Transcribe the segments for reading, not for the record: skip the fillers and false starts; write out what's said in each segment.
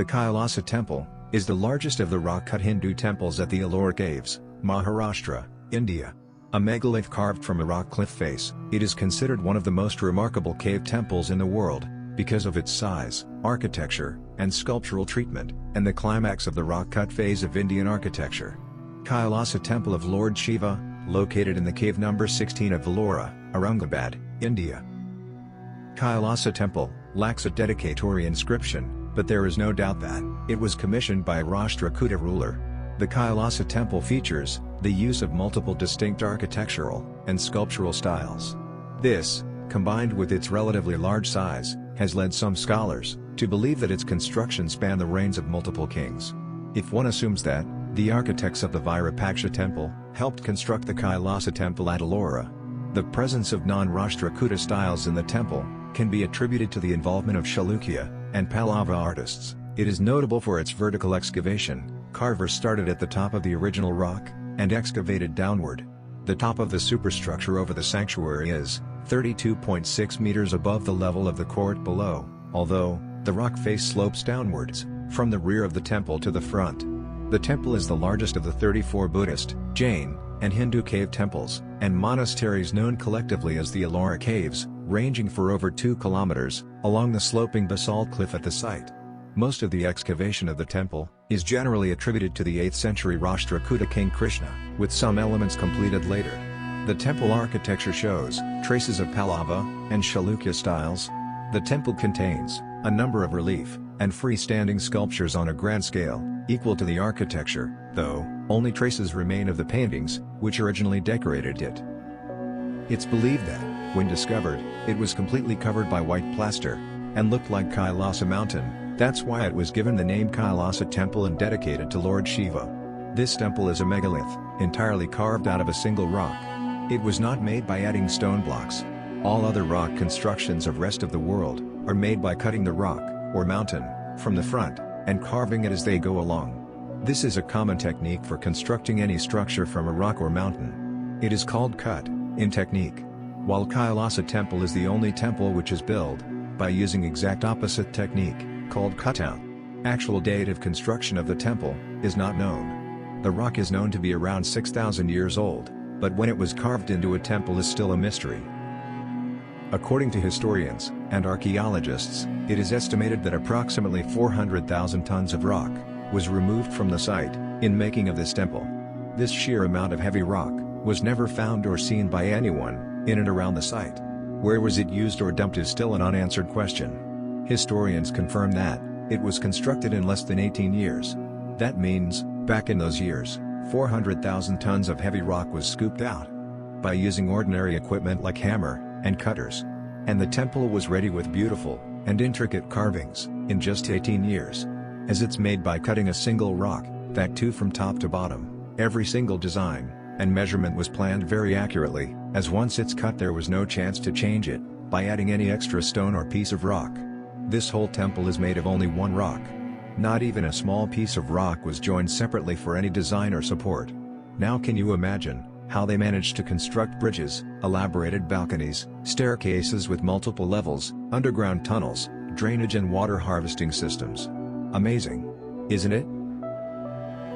The Kailasa Temple is the largest of the rock-cut Hindu temples at the Ellora Caves, Maharashtra, India. A megalith carved from a rock cliff face, it is considered one of the most remarkable cave temples in the world, because of its size, architecture, and sculptural treatment, and the climax of the rock-cut phase of Indian architecture. Kailasa Temple of Lord Shiva, located in the cave number 16 of Ellora, Aurangabad, India. Kailasa Temple lacks a dedicatory inscription, but there is no doubt that it was commissioned by a Rashtrakuta ruler. The Kailasa Temple features the use of multiple distinct architectural and sculptural styles. This, combined with its relatively large size, has led some scholars to believe that its construction spanned the reigns of multiple kings. If one assumes that the architects of the Virupaksha Temple helped construct the Kailasa Temple at Ellora, the presence of non-Rashtrakuta styles in the temple can be attributed to the involvement of Chalukya and Pallava artists. It is notable for its vertical excavation. Carvers started at the top of the original rock and excavated downward. The top of the superstructure over the sanctuary is 32.6 meters above the level of the court below, although the rock face slopes downwards from the rear of the temple to the front. The temple is the largest of the 34 Buddhist, Jain, and Hindu cave temples and monasteries known collectively as the Ellora Caves, ranging for over 2 kilometers along the sloping basalt cliff at the site. Most of the excavation of the temple is generally attributed to the 8th century Rashtrakuta king Krishna, with some elements completed later. The temple architecture shows traces of Pallava and Chalukya styles. The temple contains a number of relief and freestanding sculptures on a grand scale, equal to the architecture, though only traces remain of the paintings, which originally decorated it. It's believed that, when discovered, it was completely covered by white plaster, and looked like Kailasa mountain. That's why it was given the name Kailasa Temple and dedicated to Lord Shiva. This temple is a megalith, entirely carved out of a single rock. It was not made by adding stone blocks. All other rock constructions of rest of the world are made by cutting the rock, or mountain, from the front, and carving it as they go along. This is a common technique for constructing any structure from a rock or mountain. It is called cut in technique. While Kailasa Temple is the only temple which is built by using exact opposite technique, called cutout. Actual date of construction of the temple is not known. The rock is known to be around 6,000 years old, but when it was carved into a temple is still a mystery. According to historians and archaeologists, it is estimated that approximately 400,000 tons of rock was removed from the site in making of this temple. This sheer amount of heavy rock was never found or seen by anyone in and around the site. Where was it used or dumped is still an unanswered question. Historians confirm that it was constructed in less than 18 years. That means, back in those years, 400,000 tons of heavy rock was scooped out by using ordinary equipment like hammer and cutters. And the temple was ready with beautiful and intricate carvings in just 18 years. As it's made by cutting a single rock, that too from top to bottom, every single design and measurement was planned very accurately, as once it's cut there was no chance to change it by adding any extra stone or piece of rock. This whole temple is made of only one rock. Not even a small piece of rock was joined separately for any design or support. Now can you imagine how they managed to construct bridges, elaborated balconies, staircases with multiple levels, underground tunnels, drainage and water harvesting systems? Amazing, isn't it?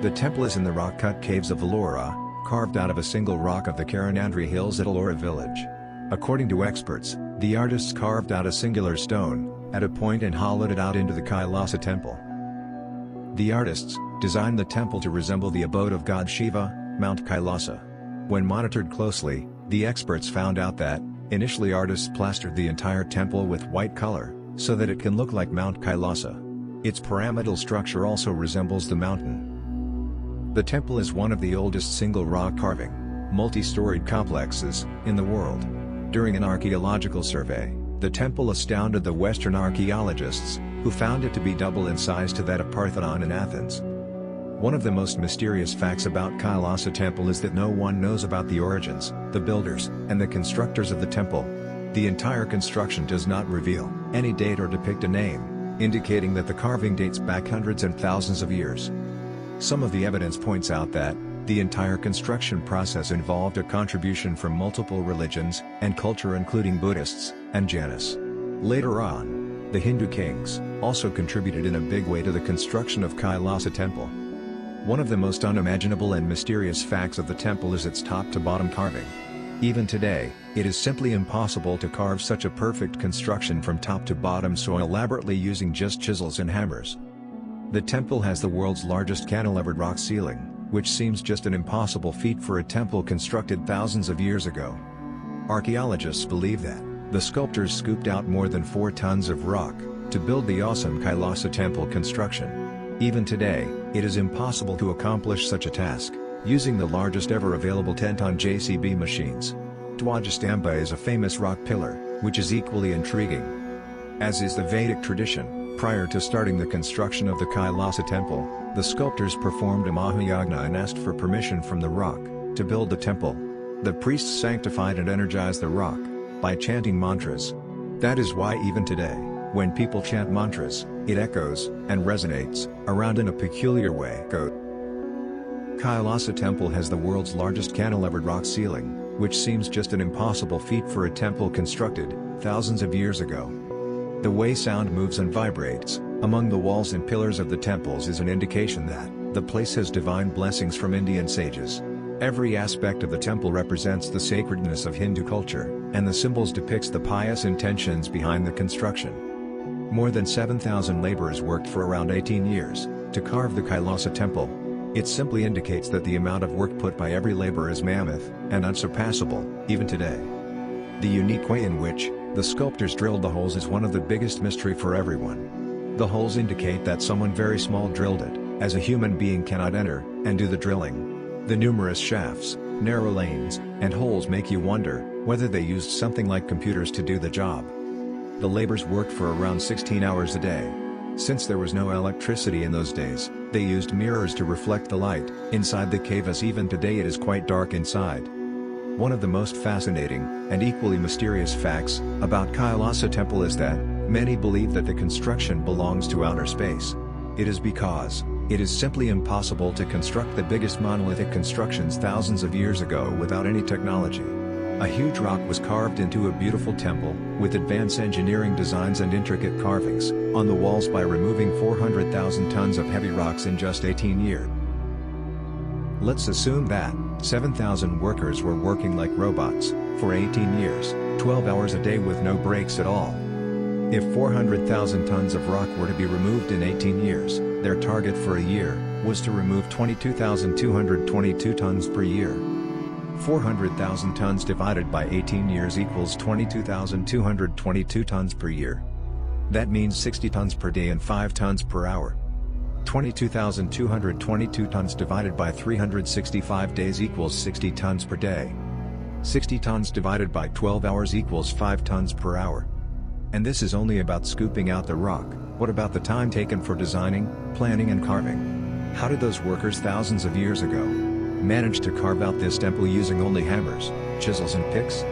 The temple is in the rock-cut caves of Ellora, carved out of a single rock of the Karanandri Hills at Ellora village. According to experts, the artists carved out a singular stone at a point and hollowed it out into the Kailasa temple. The artists designed the temple to resemble the abode of god Shiva, Mount Kailasa. When monitored closely, the experts found out that, initially artists plastered the entire temple with white color, so that it can look like Mount Kailasa. Its pyramidal structure also resembles the mountain. The temple is one of the oldest single rock carving, multi-storied complexes in the world. During an archaeological survey, the temple astounded the Western archaeologists, who found it to be double in size to that of Parthenon in Athens. One of the most mysterious facts about Kailasa Temple is that no one knows about the origins, the builders, and the constructors of the temple. The entire construction does not reveal any date or depict a name, indicating that the carving dates back hundreds and thousands of years. Some of the evidence points out that the entire construction process involved a contribution from multiple religions and culture including Buddhists and Jainists. Later on, The Hindu kings also contributed in a big way to the construction of Kailasa temple. One of the most unimaginable and mysterious facts of the temple is its top-to-bottom carving. Even today, it is simply impossible to carve such a perfect construction from top to bottom so elaborately using just chisels and hammers. The temple has the world's largest cantilevered rock ceiling, which seems just an impossible feat for a temple constructed thousands of years ago. Archaeologists believe that the sculptors scooped out more than 4 tons of rock to build the awesome Kailasa temple construction. Even today, it is impossible to accomplish such a task, using the largest ever available 10-ton JCB machines. Dwajastamba is a famous rock pillar, which is equally intriguing. As is the Vedic tradition, prior to starting the construction of the Kailasa temple, the sculptors performed a Mahayagna and asked for permission from the rock to build the temple. The priests sanctified and energized the rock by chanting mantras. That is why even today, when people chant mantras, it echoes and resonates around in a peculiar way. Kailasa temple has the world's largest cantilevered rock ceiling, which seems just an impossible feat for a temple constructed thousands of years ago. The way sound moves and vibrates among the walls and pillars of the temples is an indication that the place has divine blessings from Indian sages. Every aspect of the temple represents the sacredness of Hindu culture, and the symbols depicts the pious intentions behind the construction. More than 7,000 laborers worked for around 18 years to carve the Kailasa temple. It simply indicates that the amount of work put by every laborer is mammoth and unsurpassable, even today. The unique way in which the sculptors drilled the holes is one of the biggest mystery for everyone. The holes indicate that someone very small drilled it, as a human being cannot enter and do the drilling. The numerous shafts, narrow lanes, and holes make you wonder whether they used something like computers to do the job. The laborers worked for around 16 hours a day. Since there was no electricity in those days, they used mirrors to reflect the light inside the cave, as even today it is quite dark inside. One of the most fascinating and equally mysterious facts about Kailasa temple is that many believe that the construction belongs to outer space. It is because it is simply impossible to construct the biggest monolithic constructions thousands of years ago without any technology. A huge rock was carved into a beautiful temple, with advanced engineering designs and intricate carvings on the walls by removing 400,000 tons of heavy rocks in just 18 years. Let's assume that 7,000 workers were working like robots for 18 years, 12 hours a day with no breaks at all. If 400,000 tons of rock were to be removed in 18 years, their target for a year was to remove 22,222 tons per year. 400,000 tons divided by 18 years equals 22,222 tons per year. That means 60 tons per day and 5 tons per hour. 22,222 tons divided by 365 days equals 60 tons per day. 60 tons divided by 12 hours equals 5 tons per hour. And this is only about scooping out the rock. What about the time taken for designing, planning and carving? How did those workers thousands of years ago manage to carve out this temple using only hammers, chisels and picks?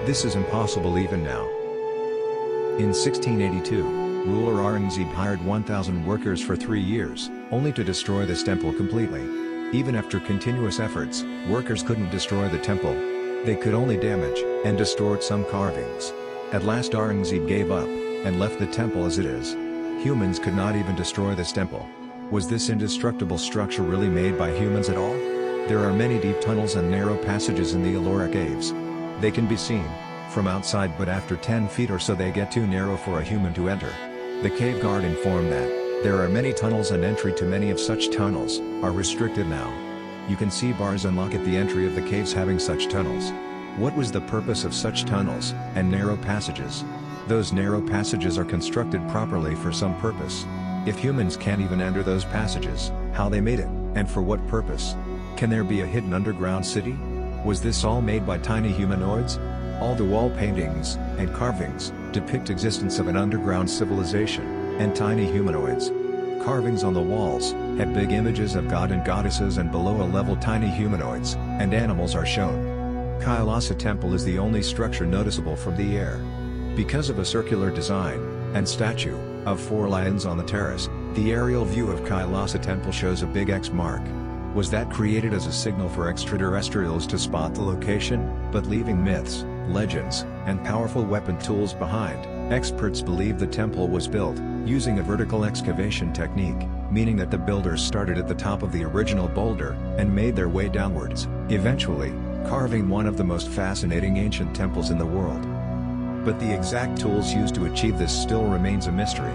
This is impossible even now. In 1682, ruler Aurangzeb hired 1,000 workers for 3 years, only to destroy this temple completely. Even after continuous efforts, workers couldn't destroy the temple. They could only damage and distort some carvings. At last Aurangzeb gave up and left the temple as it is. Humans could not even destroy this temple. Was this indestructible structure really made by humans at all? There are many deep tunnels and narrow passages in the Ellora caves. They can be seen from outside, but after 10 feet or so they get too narrow for a human to enter. The cave guard informed that there are many tunnels and entry to many of such tunnels are restricted now. You can see bars unlock at the entry of the caves having such tunnels. What was the purpose of such tunnels and narrow passages? Those narrow passages are constructed properly for some purpose. If humans can't even enter those passages, how they made it, and for what purpose? Can there be a hidden underground city? Was this all made by tiny humanoids? All the wall paintings and carvings depict existence of an underground civilization and tiny humanoids. Carvings on the walls have big images of god and goddesses, and below a level tiny humanoids and animals are shown. Kailasa temple is the only structure noticeable from the air. Because of a circular design and statue of 4 lions on the terrace, the aerial view of Kailasa temple shows a big X mark. Was that created as a signal for extraterrestrials to spot the location, but leaving myths, legends, and powerful weapon tools behind? Experts believe the temple was built using a vertical excavation technique, meaning that the builders started at the top of the original boulder and made their way downwards, eventually carving one of the most fascinating ancient temples in the world. But the exact tools used to achieve this still remains a mystery.